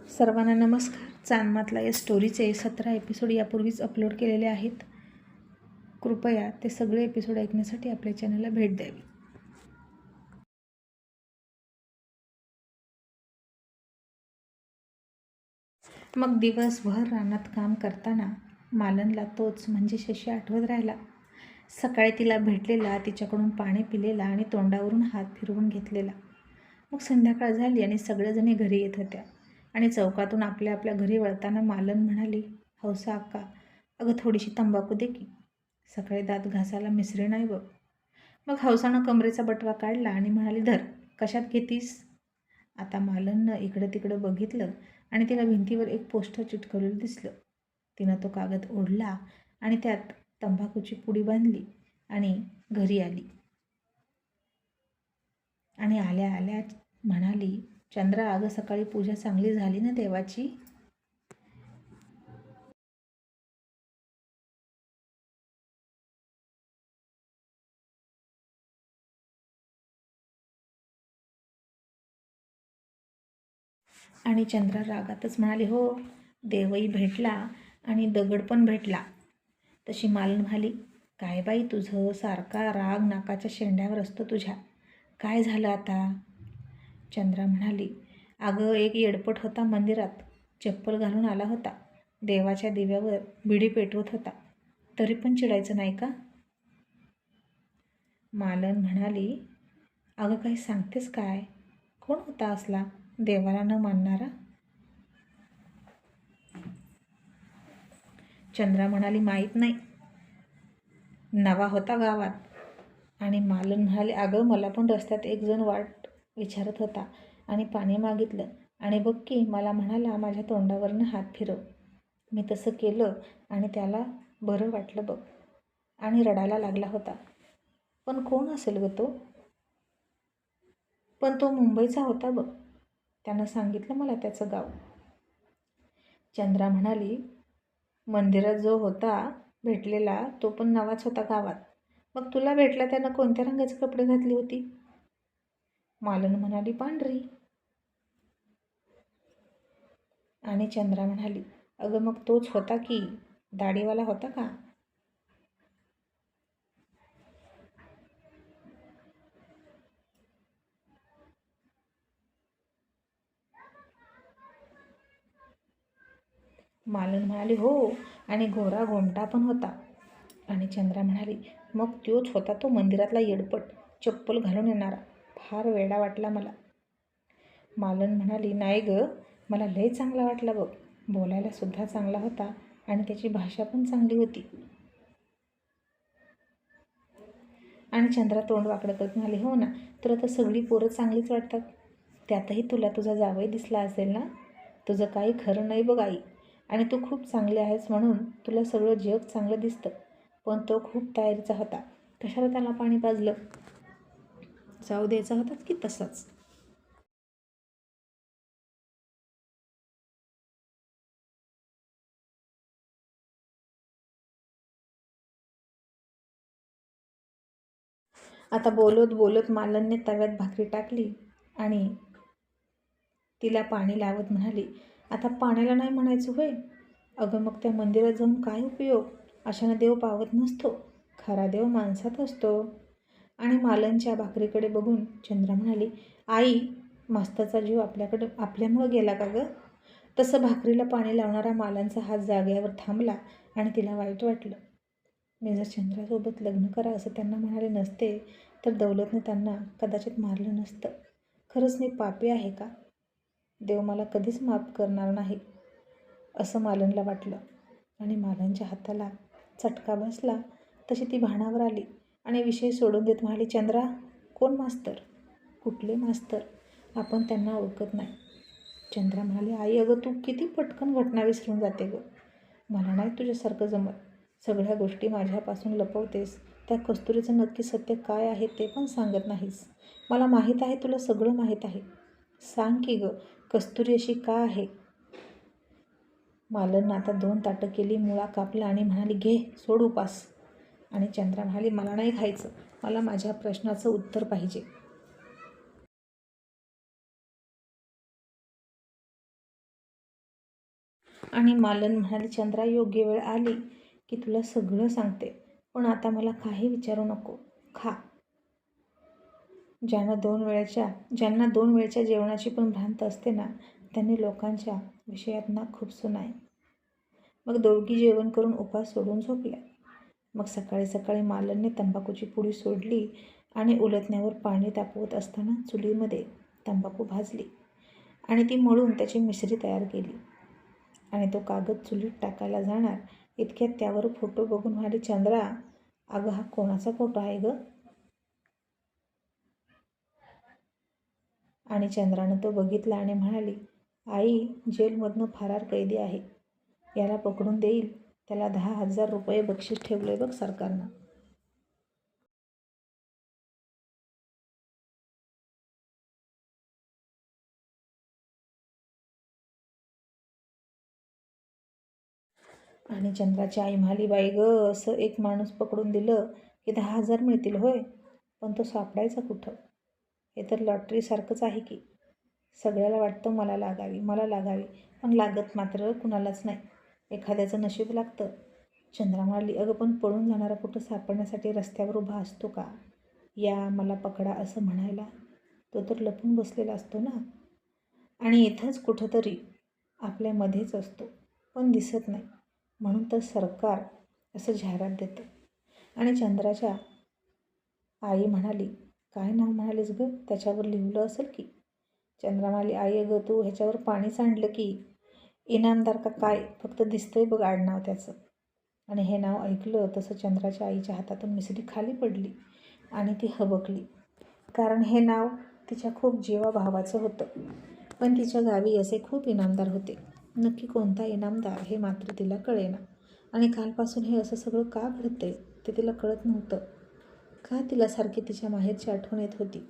सर्वांना नमस्कार. चांदमातला या स्टोरीचे 17 एपिसोड यापूर्वीच अपलोड केलेले आहेत. कृपया ते सगळे एपिसोड ऐकण्यासाठी आपल्या चॅनलला भेट द्यावी. मग दिवसभर रानात काम करताना मालनला तोच म्हणजे शशी आठवत राहिला. सकाळी तिला भेटलेला, तिच्याकडून पाणी पिलेला आणि तोंडावरून हात फिरवून घेतलेला. मग संध्याकाळ झाली आणि सगळेजणी घरी येत होत्या आणि चौकातून आपल्या आपल्या घरी वळताना मालन म्हणाली, हौसा अक्का, अगं थोडीशी तंबाखू दे की, सकाळी दात घासायला मिसरी नाही बघ. मग हौसानं कमरेचा बटवा काढला आणि म्हणाली, धर, कशात घेतीस? आता मालननं इकडं तिकडं बघितलं आणि तिला भिंतीवर एक पोस्टर चिटकवलेलं दिसलं. तिनं तो कागद ओढला आणि त्यात तंबाखूची पुडी बांधली आणि घरी आली आणि आल्या आल्या म्हणाली, चंद्रा, अगं सकाळी पूजा चांगली झाली ना देवाची? आणि चंद्रा रागातच म्हणाली, हो, देवही भेटला आणि दगड पण भेटला. तशी मालन म्हणाली, काय बाई तुझं, सारखा राग नाकाच्या शेंड्यावर असतो तुझ्या, काय झालं आता? चंद्रा म्हणाली, अगं एक येडपट होता मंदिरात, चप्पल घालून आला होता, देवाच्या दिव्यावर बिडी पेटवत होता, तरी पण चिडायचं नाही का? मालन म्हणाली, अगं काही सांगतेस काय? कोण होता असला देवाला न मानणारा? चंद्रा म्हणाली, माहीत नाही, नवा होता गावात. आणि मालन म्हणाले, अगं मला पण रस्त्यात एक जण वाट विचारत होता आणि पाणी मागितलं आणि बघ की मला म्हणाला, माझ्या तोंडावरनं हात फिरव. मी तसं केलं आणि त्याला बरं वाटलं बघ आणि रडायला लागला होता. पण कोण असेल ग तो? पण तो मुंबईचा होता बघ, त्यानं सांगितलं मला त्याचं गाव. चंद्रा म्हणाली, मंदिरात जो होता भेटलेला तो पण नवाच होता गावात. मग तुला भेटला त्यानं कोणत्या रंगाचे कपडे घातली होती? मालन म्हणाली, पांढरी. आणि चंद्रा म्हणाली, अगं मग तोच होता की, दाढीवाला होता का? मालन म्हणाली, हो, आणि गोरा गोमटा पण होता. आणि चंद्रा म्हणाली, मग तोच होता तो मंदिरातला येडपट, चप्पल घालून येणारा, फार वेडा वाटला मला. मालन म्हणाली, नाही ग, मला लय चांगला वाटला बघ, बोलायला सुद्धा चांगला होता आणि त्याची भाषा पण चांगली होती. आणि चंद्रा तोंड वाकडं करत म्हणाली, हो ना, तुला तर सगळी पोरं चांगलीच वाटतात, त्यातही तुला तुझा जावई दिसला असेल ना? तुझं काही खरं नाही बघ आई, आणि तू खूप चांगली आहेस म्हणून तुला सगळं जग चांगलं दिसतं. पण तो खूप तयारीचा होता, कशाला त्याला पाणी पाजलं? जाऊ द्यायचा होता की तसाच? आता बोलत बोलत मालनने तव्यात भाकरी टाकली आणि तिला पाणी लावत म्हणाली, आता पाण्याला नाही म्हणायचं होय? अगं मग त्या मंदिरात जाऊन काय उपयोग? अशानं देव पावत नसतो, खरा देव माणसात असतो. आणि मालनच्या भाकरीकडे बघून चंद्रा म्हणाली, आई, मास्तरचा जीव आपल्यामुळं गेला का गं? तसं भाकरीला पाणी लावणारा मालनचा हात जाग्यावर थांबला आणि तिला वाईट वाटलं. मी जर चंद्रासोबत लग्न करा असं त्यांना म्हणाले नसते तर दौलतने त्यांना कदाचित मारलं नसतं. खरंच मी पापी आहे का? देव मला कधीच माफ करणार नाही असं मालनला वाटलं. आणि मालनच्या हाताला चटका बसला तशी ती भानावर आली आणि विषय सोडून देत म्हणाली, चंद्रा, कोण मास्तर? कुठले मास्तर? आपण त्यांना ओळखत नाही. चंद्रा म्हणाली, आई, अगं तू किती पटकन घटना विसरून जाते गं. मला नाही तुझ्यासारखं जमत. सगळ्या गोष्टी माझ्यापासून लपवतेस. त्या कस्तुरीचं नक्की सत्य काय आहे ते पण सांगत नाहीस. मला माहीत आहे, तुला सगळं माहीत आहे. सांग की गं, कस्तुरी अशी का आहे? मालननं आता 2 ताटं केली, मुळा कापला आणि म्हणाली, घे, सोड उपास. आणि चंद्रा म्हणाली, मला नाही खायचं, मला माझ्या प्रश्नाचं उत्तर पाहिजे. आणि मालन म्हणाली, चंद्रा, योग्य वेळ आली की तुला सगळं सांगते, पण आता मला काही विचारू नको. खा. ज्यांना दोन वेळच्या जेवणाची पण भ्रांत असते ना, त्यांनी लोकांच्या विषयात ना खूप सुनाय. मग दोघी जेवण करून उपास सोडून झोपल्या. मग सकाळी सकाळी मालनने तंबाखूची पुडी सोडली आणि उलटण्यावर पाणी तापवत असताना चुलीमध्ये तंबाखू भाजली आणि ती मळून त्याची मिश्री तयार केली आणि तो कागद चुलीत टाकायला जाणार इतक्यात त्यावर फोटो बघून म्हणाली, चंद्रा, अगं हा कोणाचा फोटो आहे ग? आणि चंद्रानं तो बघितला आणि म्हणाली, आई, जेलमधनं फरार कैदी आहे, याला पकडून देईल, त्याला 10,000 रुपये बक्षीस ठेवले बघ सरकारनं. आणि चंद्राची आई म्हणाली, बाई ग, असं एक माणूस पकडून दिलं की 10,000 मिळतील होय, पण तो सापडायचा कुठं? हे तर लॉटरीसारखंच आहे की. सगळ्याला वाटतं मला लागावी, पण लागत मात्र कुणालाच नाही. एखाद्याचं नशीब लागतं. चंद्रा म्हणाली, अगं पण पळून जाणारा कुठं सापडण्यासाठी रस्त्यावर उभा असतो का? या, मला पकडा असं म्हणायला. तो तर लपून बसलेला असतो ना, आणि इथंच कुठंतरी आपल्यामध्येच असतो, पण दिसत नाही. म्हणून तर सरकार असं जाहिरात देतं. आणि चंद्राच्या आई म्हणाली, काय नाव म्हणालीस गं? त्याच्यावर लिहिलं असेल की. चंद्रा म्हणाली, आई अगं, तू ह्याच्यावर पाणी सांडलं की. इनामदार का काय, फक्त दिसतंय बघ आडनाव त्याचं. आणि हे नाव ऐकलं तसं चंद्राच्या आईच्या हातातून मिसरी खाली पडली आणि ती हबकली. कारण हे नाव तिच्या खूप जीवाभावाचं होतं. पण तिच्या गावी असे खूप इनामदार होते. नक्की कोणता इनामदार हे मात्र तिला कळेना. आणि कालपासून हे असं सगळं का घडतंय ते तिला कळत नव्हतं. का तिला सारखी तिच्या माहेरची आठवण येत होती.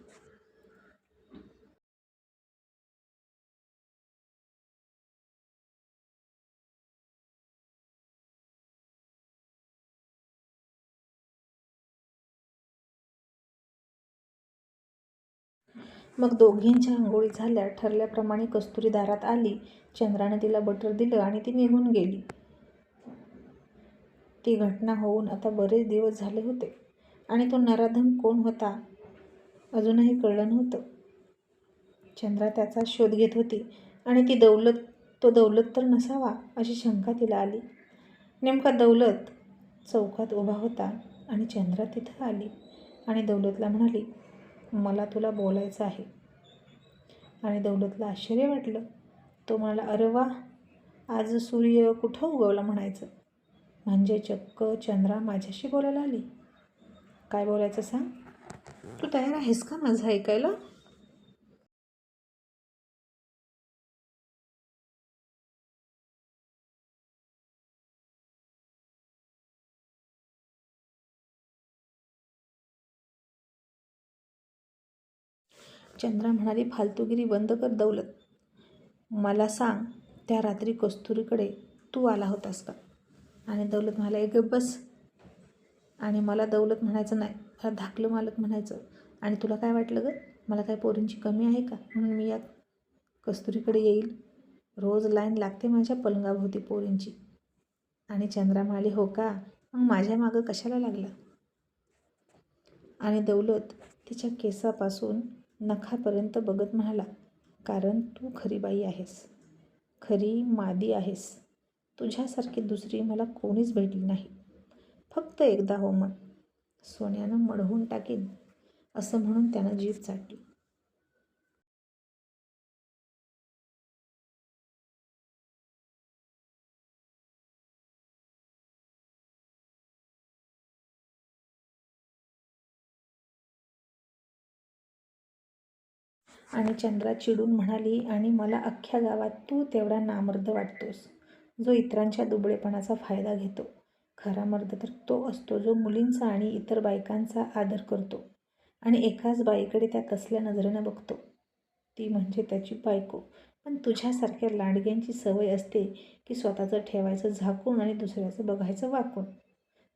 मग दोघींच्या आंघोळी झाल्या. ठरल्याप्रमाणे कस्तुरी दारात आली. चंद्राने तिला बटर दिलं आणि ती निघून गेली. ती घटना होऊन आता बरेच दिवस झाले होते आणि तो नराधम कोण होता अजूनही कळलं नव्हतं. चंद्रा त्याचा शोध घेत होती आणि तो दौलत तर नसावा अशी शंका तिला आली. नेमका दौलत चौकात उभा होता आणि चंद्रा तिथं आली आणि दौलतला म्हणाली, मला तुला बोलायचं आहे. आणि दौलतला आश्चर्य वाटलं. तो म्हणाला, अरे वा, आज सूर्य कुठं उगवला म्हणायचं. म्हणजे चक्क चंद्रा माझ्याशी बोलायला आली. काय बोलायचं सांग? तू तयार आहेस का माझं ऐकायला? चंद्रा म्हणाली, फालतूगिरी बंद कर दौलत. मला सांग, त्या रात्री कस्तुरीकडे तू आला होतास का? आणि दौलत म्हणाला, एक गप्प बस. आणि मला दौलत म्हणायचं नाही, मला धाकलं मालक म्हणायचं. आणि तुला काय वाटलं गं, मला काय पोरींची कमी आहे का म्हणून मी या कस्तुरीकडे येईल? रोज लाईन लागते माझ्या पलंगाभोवती पोरींची. आणि चंद्रा म्हणाली, हो का, मग माझ्या मागं कशाला लागला? आणि दौलत तिच्या केसापासून नखापर्यंत बघत म्हणाला, कारण तू खरी बाई आहेस, खरी मादी आहेस. तुझ्यासारखी दुसरी मला कोणीच भेटली नाही. फक्त एकदा हो म्हण, सोन्यानं मढवून टाकीन. असं म्हणून त्यानं जीभ चाटली. आणि चंद्रा चिडून म्हणाली, आणि मला अख्ख्या गावात तू तेवढा नामर्द वाटतोस, जो इतरांच्या दुबळेपणाचा फायदा घेतो. खरा मर्द तर तो असतो जो मुलींचा आणि इतर बायकांचा आदर करतो आणि एकाच बाईकडे त्या तसल्या नजरेनं बघतो. ती म्हणजे त्याची बायको. पण तुझ्यासारख्या लांडग्यांची सवय असते की स्वतःचं ठेवायचं झाकून आणि दुसऱ्याचं बघायचं वाकून.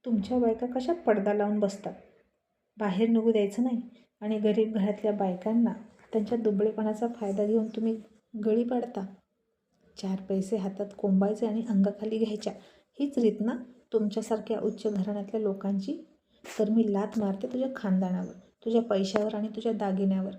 तुमच्या बायका कशा पडदा लावून बसतात, बाहेर निघू द्यायचं नाही, आणि गरीब घरातल्या बायकांना त्यांच्या दुबळेपणाचा फायदा घेऊन तुम्ही गळी पाडता. 4 पैसे हातात कोंबायचे आणि अंगाखाली घ्यायच्या. हीच रीत ना तुमच्यासारख्या उच्च घराण्यातल्या लोकांची? तर मी लाथ मारते तुझ्या खानदानावर, तुझ्या पैशावर आणि तुझ्या दागिन्यावर.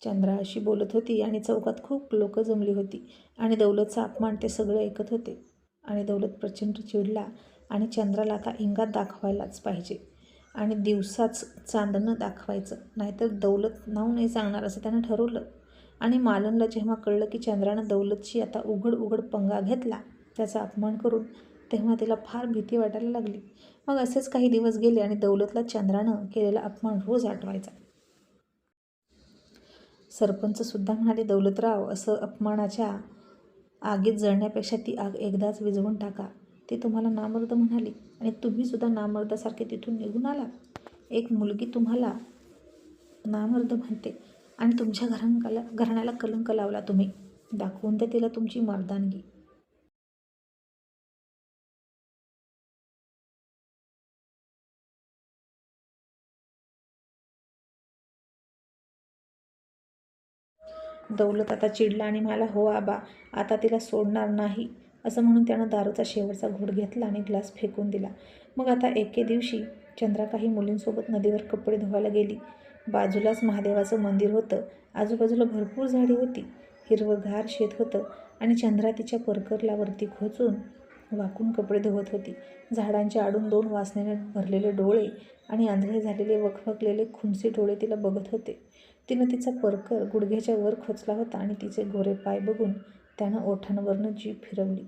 चंद्रा अशी बोलत होती आणि चौकात खूप लोक जमली होती आणि दौलतचा अपमान ते सगळे ऐकत होते. आणि दौलत प्रचंड चिडला आणि चंद्राला आता इंगात दाखवायलाच पाहिजे आणि दिवसाच चांदणं दाखवायचं, नाहीतर दौलत नाव नाही सांगणार असं त्यानं ठरवलं. आणि मालनला जेव्हा कळलं की चंद्रानं दौलतशी आता उघड उघड पंगा घेतला त्याचा अपमान करून, तेव्हा तिला फार भीती वाटायला लागली. मग असेच काही दिवस गेले आणि दौलतला चंद्रानं केलेला अपमान रोज आठवायचा. सरपंचसुद्धा म्हणाले, दौलतराव, असं अपमानाच्या आगीत जळण्यापेक्षा ती आग एकदाच विझवून टाका. ती तुम्हाला नामर्द म्हणाली आणि तुम्हीसुद्धा नामर्दासारखे तिथून निघून आला. एक मुलगी तुम्हाला नामर्द म्हणते आणि तुमच्या घराण्याला कलंक लावला तुम्ही. दाखवून द्या तिला तुमची मर्दानगी. दौलत आता चिडला आणि म्हणाला, हो आबा, आता तिला सोडणार नाही, असं म्हणून त्यानं दारूचा शेवटचा घोट घेतला आणि ग्लास फेकून दिला. मग आता एके दिवशी चंद्रा काही मुलींसोबत नदीवर कपडे धुवायला गेली. बाजूलाच महादेवाचं मंदिर होतं. आजूबाजूला भरपूर झाडी होती. हिरवंगार शेत होतं आणि चंद्रा तिच्या परकरला वरती खोचून वाकून कपडे धुवत होती. झाडांच्या आडून 2 वासनेने भरलेले डोळे आणि आंधळे झालेले वखवकलेले खुनसी डोळे तिला बघत होते. तिनं तिचा परकर गुडघ्याच्या वर खोचला होता आणि तिचे गोरे पाय बघून त्यानं ओठांवरनं जीभ फिरवली.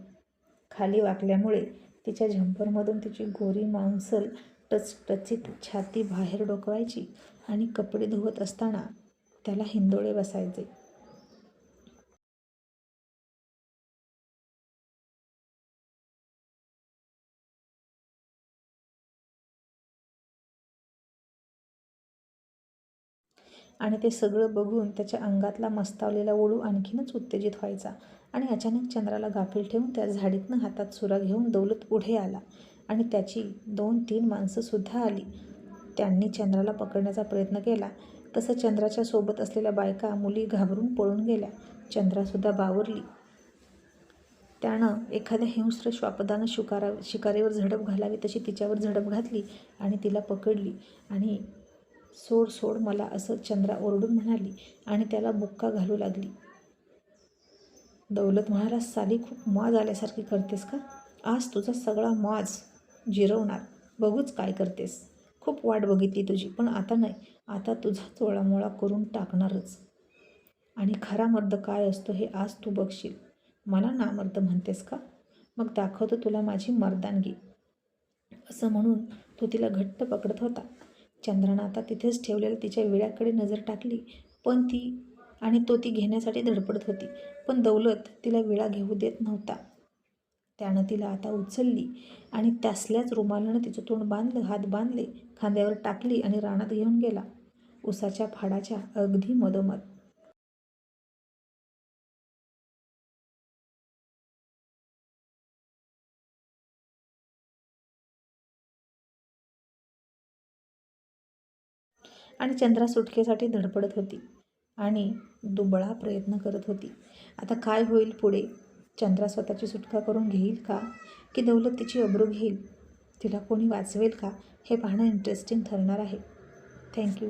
खाली वाकल्यामुळे तिच्या झंपरमधून तिची गोरी मांसल टचटचीत छाती बाहेर डोकवायची आणि कपडे धुवत असताना त्याला हिंदोळे बसायचे. आणि ते सगळं बघून त्याच्या अंगातला मस्तावलेला ओढू आणखीनच उत्तेजित व्हायचा. आणि अचानक चंद्राला गाफील ठेवून त्या झाडीतनं हातात सुरा घेऊन दौलत पुढे आला आणि त्याची 2-3 माणसंसुद्धा आली. त्यांनी चंद्राला पकडण्याचा प्रयत्न केला. तसं चंद्राच्या सोबत असलेल्या बायका मुली घाबरून पळून गेल्या. चंद्रासुद्धा बावरली. त्यानं एखाद्या हिंस्र श्वापदानं शिकारीवर झडप घालावी तशी तिच्यावर झडप घातली आणि तिला पकडली. आणि सोड सोड मला, असं चंद्रा ओरडून म्हणाली आणि त्याला बुक्का घालू लागली. दौलत म्हणाला, साली खूप मौज आल्यासारखी करतेस का? आज तुझा सगळा मौज जिरवणार, बघूच काय करतेस. खूप वाट बघितली तुझी, पण आता नाही, आता तुझा चोळामोळा करून टाकणारच. आणि खरा मर्द काय असतो हे आज तू बघशील. मला नामर्द म्हणतेस का? मग दाखवतो तुला माझी मर्दानगी. असं म्हणून तो तिला घट्ट पकडत होता. चंद्रानं आता तिथेच ठेवलेल्या तिच्या विळ्याकडे नजर टाकली, तो ती घेण्यासाठी धडपडत होती. पण दौलत तिला विळा घेऊ देत नव्हता. त्यानं तिला आता उचलली आणि त्यासल्याच रुमालानं तिचं तोंड बांधलं, हात बांधले, खांद्यावर टाकली आणि रानात घेऊन गेला, उसाच्या फाडाच्या अगदी मधोमध. आणि चंद्रा सुटकेसाठी धडपडत होती आणि दुबळा प्रयत्न करत होती. आता काय होईल पुढे? चंद्रा स्वतःची सुटका करून घेईल का, की दौलत तिची अब्रू घेईल? तिला कोणी वाचवेल का? हे पाहणं इंटरेस्टिंग ठरणार आहे. थँक्यू.